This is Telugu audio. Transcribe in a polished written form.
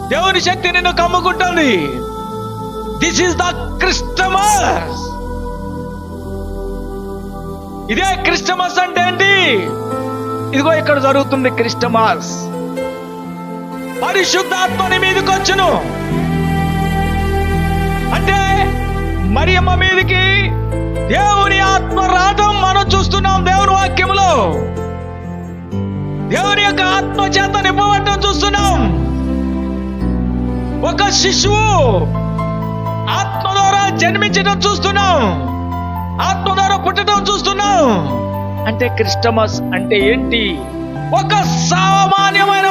దేవుని శక్తి నిన్ను కమ్ముకుంటుంది. This is the Christmas. ఇదే క్రిస్టమస్ అంటే ఏంటి? ఇదిగో ఇక్కడ జరుగుతుంది క్రిస్టమస్. పరిశుద్ధాత్మని మీదకి వచ్చును అంటే మరియమ్మ మీదకి దేవుని ఆత్మ రావడం మనం చూస్తున్నాం. దేవుని వాక్యములో దేవుని యొక్క ఆత్మ చేత నింపబడటం చూస్తున్నాం. ఒక శిశువు ఆత్మ ద్వారా జన్మించడం చూస్తున్నాం. ఆత్మ ద్వారా పుట్టడం చూస్తున్నాం. అంటే క్రిస్టమస్ అంటే ఏంటి? ఒక సామాన్యమైన